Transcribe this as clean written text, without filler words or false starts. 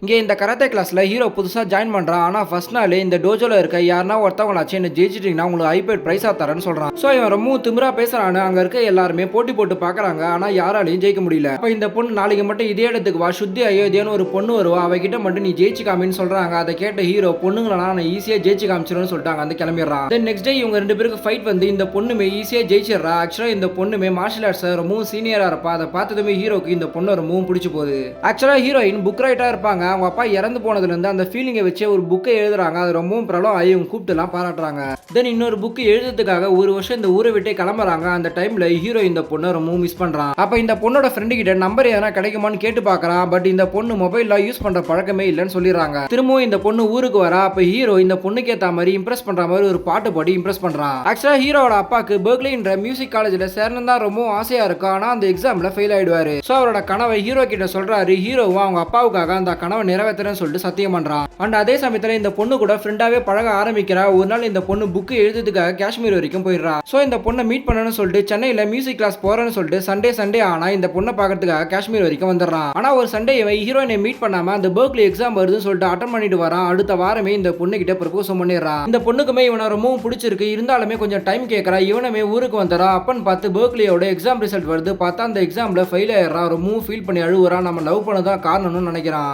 இங்க இந்த கராத்தே கிளாஸ்ல ஹீரோ புதுசா ஜாயின் பண்றான். ஆனா ஃபர்ஸ்ட் நாளே இந்த டோஜோல இருக்க யாருன்னா ஒருத்தவங்களாச்சும் என்ன ஜெயிச்சிட்டீங்கன்னா உங்களுக்கு ஐபேட் பிரைஸா தரேன்னு சொல்றான். சோ இவன் ரொம்பவும் திமிரா பேசுறான்னு அங்க இருக்க எல்லாருமே போட்டி போட்டு பாக்குறாங்க. ஆனா யாராலையும் ஜெயிக்க முடியல. அப்ப இந்த பொண்ணு நாளைக்கு மட்டும் இதே இடத்துக்கு வா, சுத்தி அயோத்தியான்னு ஒரு பொண்ணு வருவா, அவகிட்ட மட்டும் நீ ஜெயிச்சு காமின்னு சொல்றாங்க. அதை கேட்ட ஹீரோ பொண்ணுங்களா நான் ஈஸியா ஜெயிச்சு காமிச்சிருன்னு சொல்லிட்டாங்க. அந்த கிளம்பிடுறான். தென் நெக்ஸ்ட் டே இவங்க ரெண்டு பேருக்கு ஃபைட் வந்து இந்த பொண்ணுமே ஈஸியா ஜெயிச்சிடறா. ஆக்சுவலா இந்த பொண்ணுமே மார்ஷல் ஆர்ட்ஸ் ரொம்பவும் சீனியரா இருப்பா. அதை பார்த்ததுமே ஹீரோக்கு இந்த பொண்ணு ரொம்பவும் பிடிச்சு போகுது. ஆக்சுவலா ஹீரோயின் புக் ரைட்டா இருப்பாங்க. அவங்க அப்பா இறந்து போனதுல இருந்து அந்த ஃபீலிங்கை வச்சு ஒரு புக்கை எழுதுறாங்க. அது ரொம்பவும் பிரபலம் ஆகி இவங்க கூப்பிட்டுலாம் பாராட்டுறாங்க. தென் இன்னொரு புக் எழுதுறதுக்காக ஒரு வருஷம் இந்த ஊரை விட்டே கிளம்புறாங்க. அந்த டைம்ல ஹீரோ இந்த பொண்ணை ரொம்பவும் மிஸ் பண்றான். அப்ப இந்த பொண்ணோட ஃப்ரெண்டு கிட்ட நம்பர் எதனா கிடைக்குமான்னு கேட்டு பாக்குறான். பட் இந்த பொண்ணு மொபைல்ல யூஸ் பண்ற பழக்கமே இல்லைன்னு சொல்லிடுறாங்க. திரும்பவும் இந்த பொண்ணு ஊருக்கு வரா. அப்ப ஹீரோ இந்த பொண்ணுக்கு ஏத்த மாதிரி இம்ப்ரெஸ் பண்ற மாதிரி ஒரு பாட்டு பாடி இம்ப்ரெஸ் பண்றான். ஆக்சுவலா ஹீரோட அப்பாக்கு பெர்க்லின்ற மியூசிக் காலேஜ்ல சேரணும் தான் ரொம்ப ஆசையா இருக்கும். ஆனா அந்த எக்ஸாம்ல ஃபெயில் ஆயிடுவாரு. சோ அவரோட கனவை ஹீரோ கிட்ட சொல்றாரு. ஹீரோவும் அவங்க அப்பாவுக்காக அந்த கனவை நிறைவேற்றுறேன்னு சொல்லிட்டு சத்தியம் பண்றான். அண்ட் அதே சமயத்துல இந்த பொண்ணு கூட ஃப்ரெண்டாவே பழக ஆரம்பிக்கிறா. ஒரு நாள் இந்த பொண்ணு புக் எழுதுறதுக்காக காஷ்மீர் வரைக்கும் போயிடுறா. சோ இந்த பொண்ணை மீட் பண்ணணும்னு சொல்லிட்டு சென்னையில மியூசிக் கிளாஸ் போறேன்னு சொல்லிட்டு சண்டே ஆனா இந்த பொண்ணை பாக்கிறதுக்காக காஷ்மீர் வரைக்கும் வந்துடுறான். ஆனா ஒரு சண்டே இவன் ஹீரோயினை மீட் பண்ணாம அந்த பெர்க்லி எக்ஸாம் வருதுன்னு சொல்லிட்டு அட்டன் பண்ணிட்டு வரான். அடுத்த வாரமே இந்த பொண்ணு கிட்ட ப்ரப்போஸ் பண்ணிடுறான். இந்த பொண்ணுக்குமே இவனை ரொம்பவும் பிடிச்சிருக்கு. இருந்தாலுமே கொஞ்சம் டைம் கேட்கறா. இவனுமே ஊருக்கு வந்துடுறான். அப்பன்னு பார்த்து பெர்க்லியோட எக்ஸாம் ரிசல்ட் வருது. பார்த்தா அந்த எக்ஸாம்ல ஃபெயில் ஆயிடுறான். ரொம்பவும் ஃபீல் பண்ணி அழுவுறான். நம்ம லவ் பண்ணதான் காரணம்னு நினைக்கிறான்.